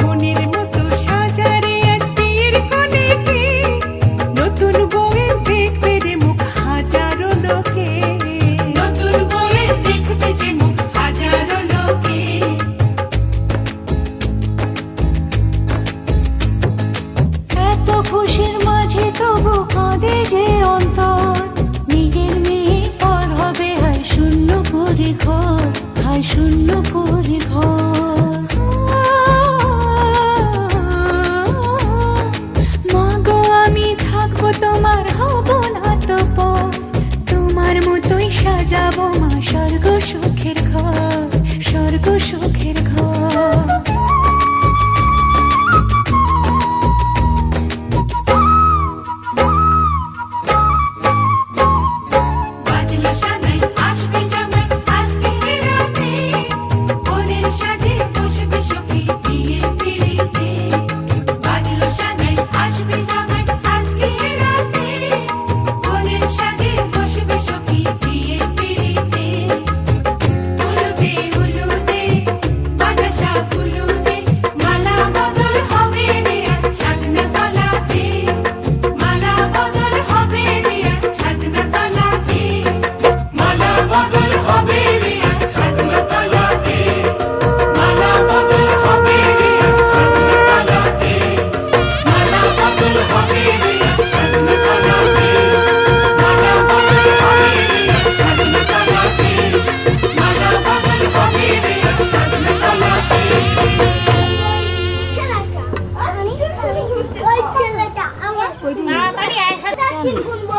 মনের মতো সাজারে আজ বিয়ের কনেকে নতুন বউয়ের দেখবে রে মুখ হাজারো লোকে নতুন বউয়ের দেখবে যে মুখ হাজারো লোকে। এত খুশির মাঝে তবু কাঁদে যে অন্তর নিজের মেয়ে পর হবে হায় শূন্য করে ঘর হায় শূন্য করে ঘর মা গো আমি থাকবো তোমার হব না তো পর তোমার মতোই সাজাবো মা সুখের ঘর, স্বর্গ সুখের ঘর। বাজলো সানাই, আসবে জামাই, আজকে এই রাতে, বনের সাজে বসবে সখী বিয়ের পিঁড়িতে। বাজলো সানাই, আসবে জামাই, আজকে এই রাতে, বনের সাজে বসবে সখী বিয়ের পিঁড়িতে। উলুদে উলুদে, বাতাসা ফুলুদে, মালা বদল হবে রে আজ ছাদনা তলাতে। মালা বদল হবে রে আজ ছাদনা তলাতে। মালা বদল হবে রে আজ ছাদনা তলাতে। মালা বদল হবে রে আজ ছাদনা তলাতে। মালা বদল হবে রে আজ ছাদনা তলাতে। মালা বদল হবে রে আজ ছাদনা তলাতে। মালা বদল হবে রে আজ ছাদনা তলাতে। তাড়াতাড়ি আয়, সাথে তিন গুনবো।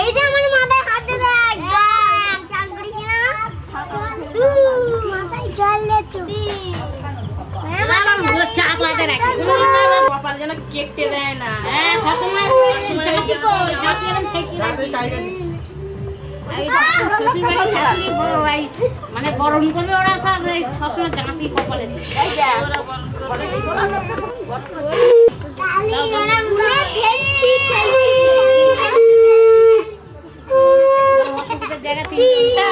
এই যে আমার মাথায় হাতে দেখ, চান করি কিনা মাথায় জল লেচু চাকলাতে রাখি কপাল যেন কেটে দেয় না। হ্যাঁ, সবসময় মানে গরম করবে ওরা সব সবসময় জাঁতি কপালে জায়গা তিনটা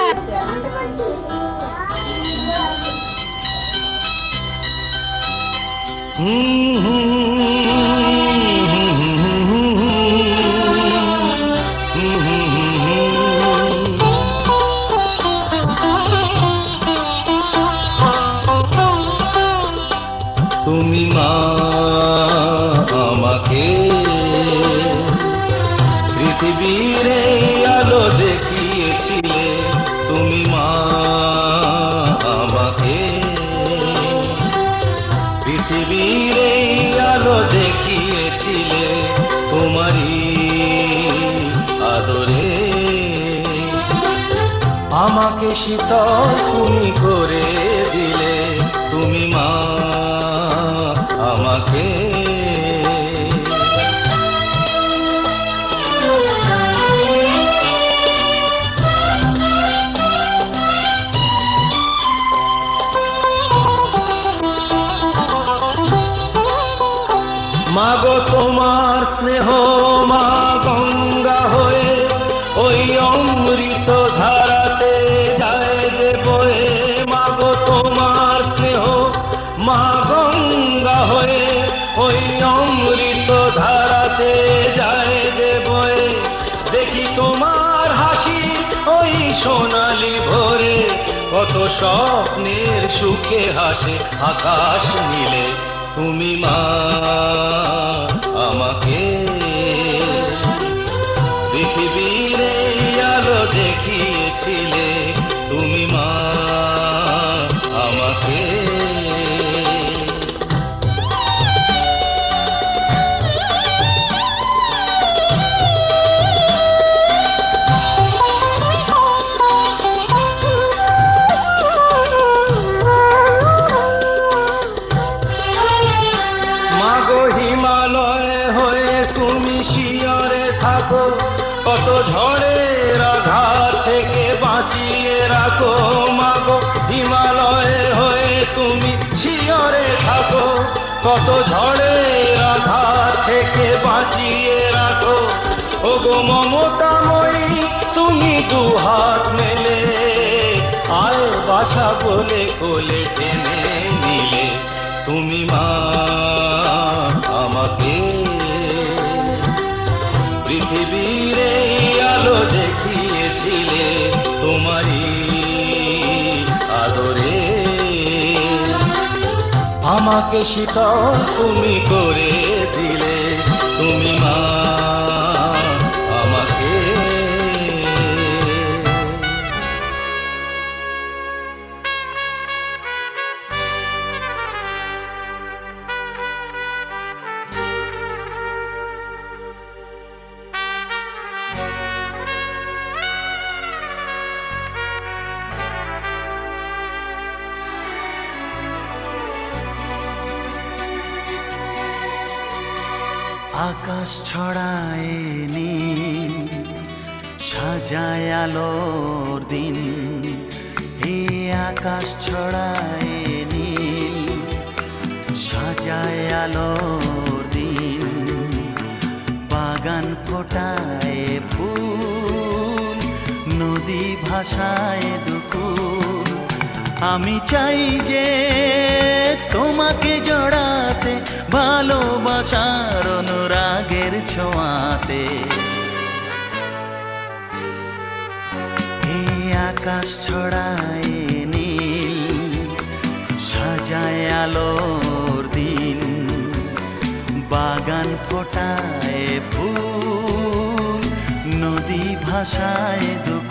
তুমি মা আমাকে পৃথিবীর এই আলো দেখিয়েছিলে। তুমি মা আমাকে পৃথিবীর এই আলো দেখিয়েছিলে। তোমারই আদরে আমাকে শীতল তুমি করে দিলে। তুমি মা আমাকে মাগো তোমার স্নেহ মা গঙ্গা হয়ে ওই অমৃত ধারাতে যায় যে বয়ে। মাগো তোমার স্নেহ মা গঙ্গা হয়ে ওই অমৃত ধারাতে যায় যে বয়ে। দেখি তোমার হাসি ওই সোনালি ভোরে, কত স্বপ্নের সুখে হাসে আকাশ নীলে। তুমি মা আমাকে পৃথিবীর এই আলো দেখিয়েছিলে। তুমি মা আমাকে মাগো হিমালয় হয়ে তুমি শিয়রে থাকো, কত ঝড়ের আঘাত থেকে বাঁচিয়ে রাখো। মাগো হিমালয় হয়ে তুমি শিয়রে থাকো, কত ঝড়ের আঘাত থেকে বাঁচিয়ে রাখো। ওগো মমতাময়ী তুমি দুহাত মেলে, আয় বাছা বলে কোলে টেনে নিলে। তুমি মা আমাকে পৃথিবীর এই আলো দেখিয়েছিলে। তোমারই আদরে আমাকে শীতল তুমি করে দিলে। তুমি মা আমাকে আকাশ ছড়ায় নীল, সাজায় আলোর দিন। এই আকাশ ছড়ায় নীল, সাজায় আলোর দিন। বাগান ফোটায় ফুল, নদী ভাষায় দুকুল। আমি চাই যে তোমাকে জড়াতে, ভালোবাসার অনুরাগের ছোঁয়াতে। এই আকাশ ছড়ায় নীল, সাজায় আলোর দিন। বাগান ফোটায় ফুল, নদী ভাষায় দুকুল।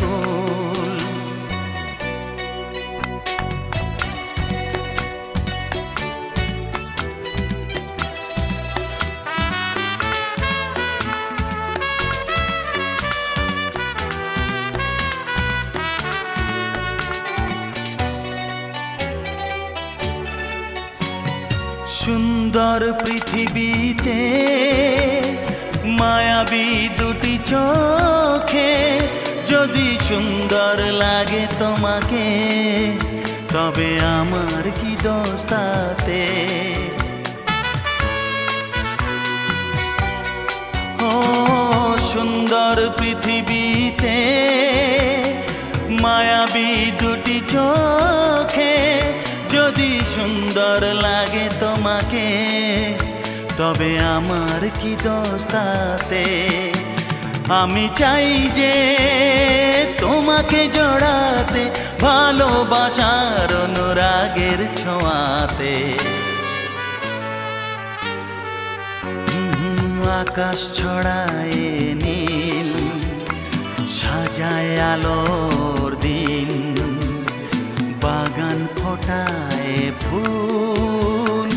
সুন্দর পৃথিবীতে মায়াবী দুটি চোখে, যদি সুন্দর লাগে তোমাকে, তবে আমার কি দোষ তাতে? ও সুন্দর পৃথিবীতে মায়াবী দুটি চোখে, যদি সুন্দর লাগে তোমাকে, তবে আমার কি দোষ তাতে? আমি চাই যে তোমাকে জড়াতে, ভালোবাসার অনুরাগের ছোঁয়াতে। আকাশ ছড়ায় নীল, সাজায় আলোর দিন। বাগান ফোটায় ফুল,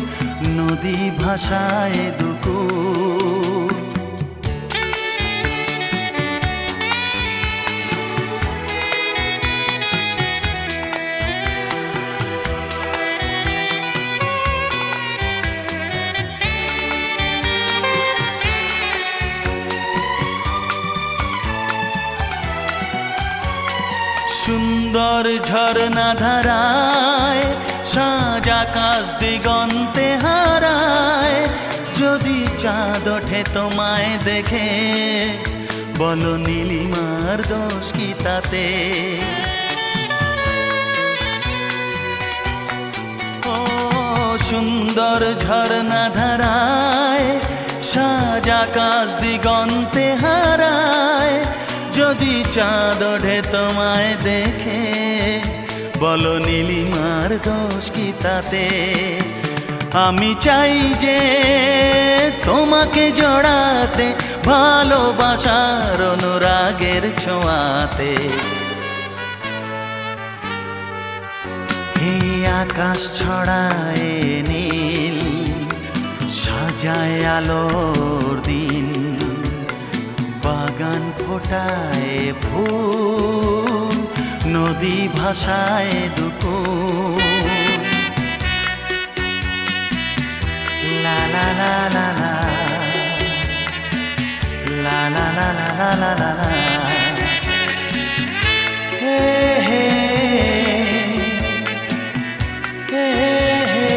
নদী ভাষায় দুকুল। সুন্দর ঝরনা ধারায়, সাজ আকাশ দিগন্তে হারায়। যদি চাঁদ ওঠে তোমায় দেখে, বলো নীলিমার দোষ কি তাতে? ও সুন্দর ঝরনা ধারায়, সাজ আকাশ দিগন্তে হারায়। যদি চাঁদ ওঠে তোমায় দেখে, বলো নীলিমার দোষ কি তাতে? আমি চাই যে তোমাকে জড়াতে, ভালোবাসার অনুরাগের ছোঁয়াতে। এই আকাশ ছড়ায় নীল, সাজায় আলোর দিন। বাগান ফোটায় ফুল, নদী ভাষায় দুকুল। লা লা লা লা লা, লা লা লা লা লা লা লা। হে হে হে হে।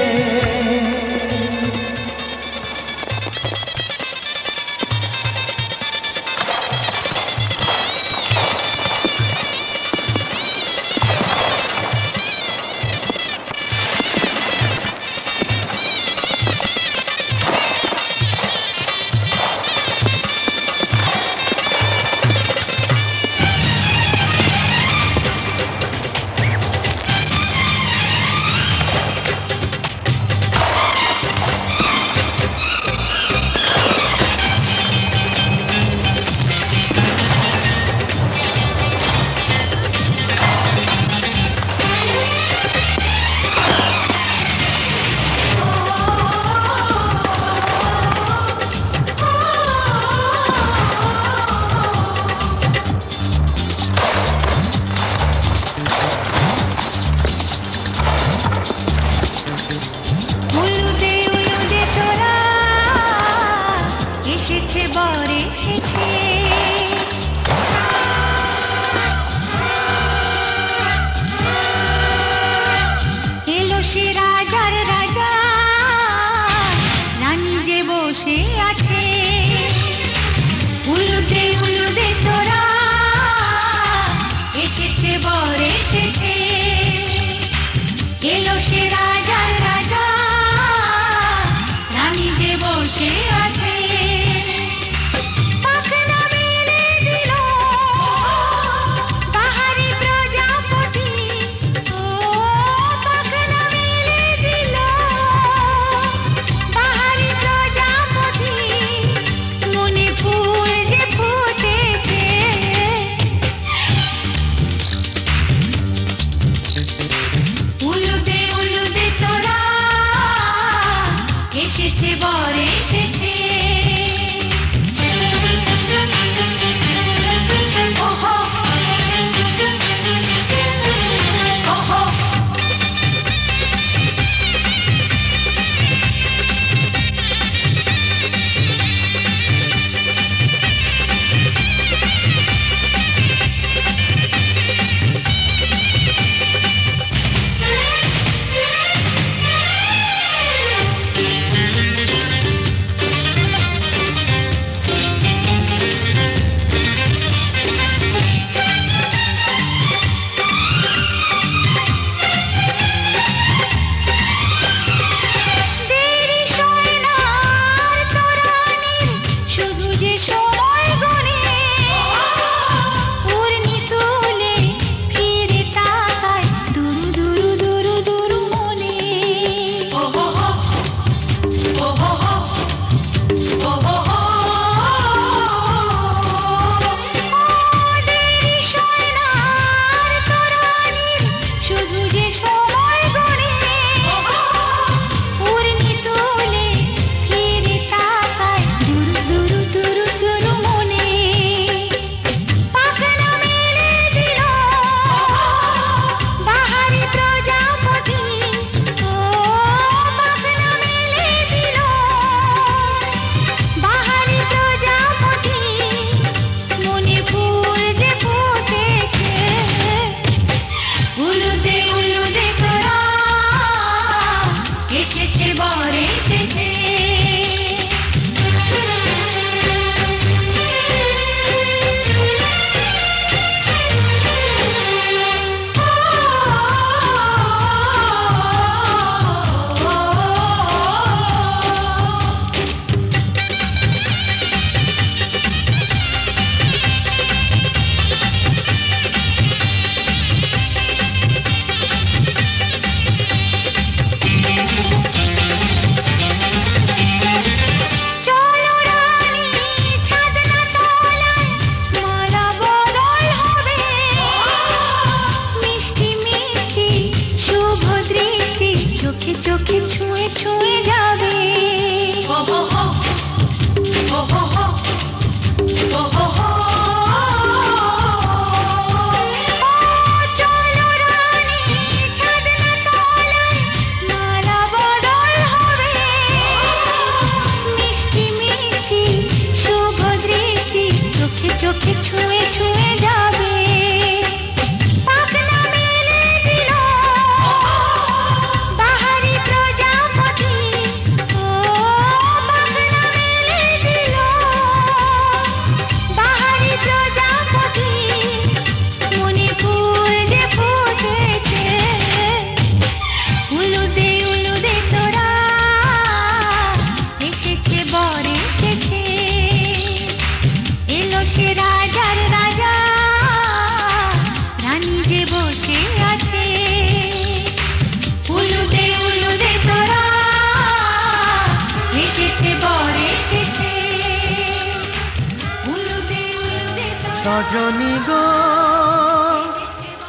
রজনী গো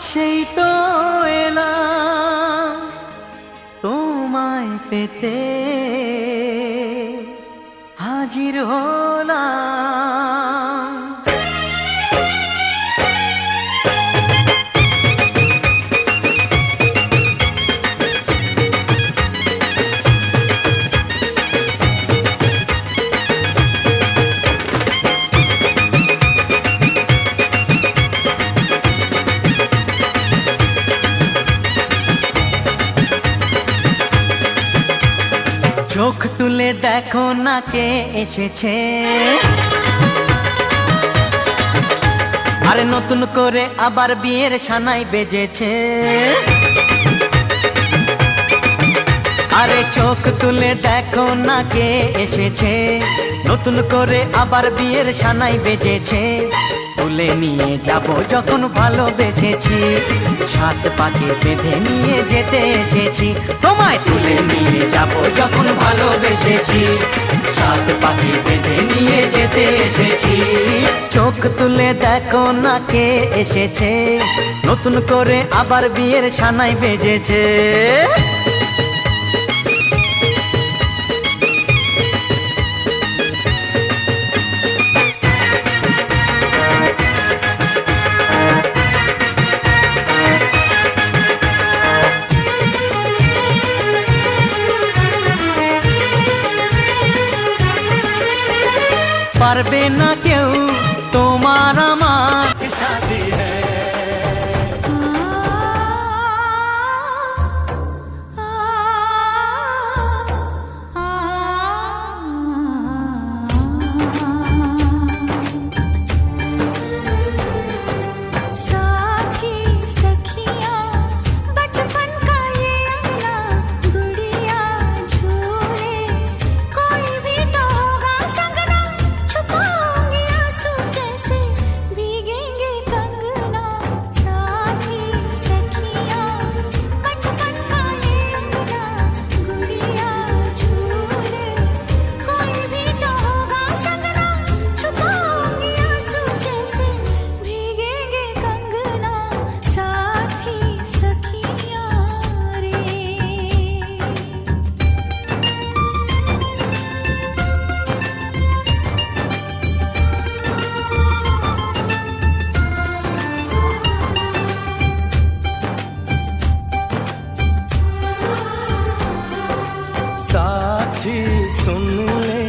সেই তো এলাম তোমায় পেতে হাজির হলাম। চোখ তুলে দেখো না কে এসেছে, আরে নতুন করে আবার বিয়ের সানাই বেজেছে। আরে চোখ তুলে দেখো না কে এসেছে, নতুন করে আবার বিয়ের সানাই বেজেছে। তুলে নিয়ে যাব যখন ভালোবেসেছি, সাত পাকে বেঁধে নিয়ে যেতে এসেছি। তোমায় তুলে নিয়ে যাব যখন ভালোবেসেছি, সাত পাকে বেঁধে নিয়ে যেতে এসেছি। চোখ তুলে দেখো না কে এসেছে, নতুন করে আবার বিয়ের সানাই বেজেছে। পারবে না কেউ তোমার আমার शादी है साथी सखियां बचपन का ये अंगना गुड़िया झूले कोई भी तो होगा संगना छुपाऊंगी आंसू कैसे भीगेंगे कंगना साथी सखियां बचपन का ये अंगना गुड़िया झूले कोई भी तो होगा संगना छुपाऊंगी आंसू कैसे भीगेंगे कंगना साथी सखियां रे। साथी सुन ले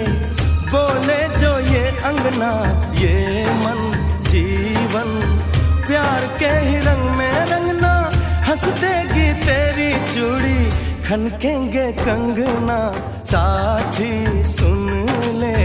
बोले जो ये अंगना ये मन जीवन प्यार के ही रंग में रंगना हंस देगी तेरी चूड़ी खनकेंगे कंगना साथी सुन ले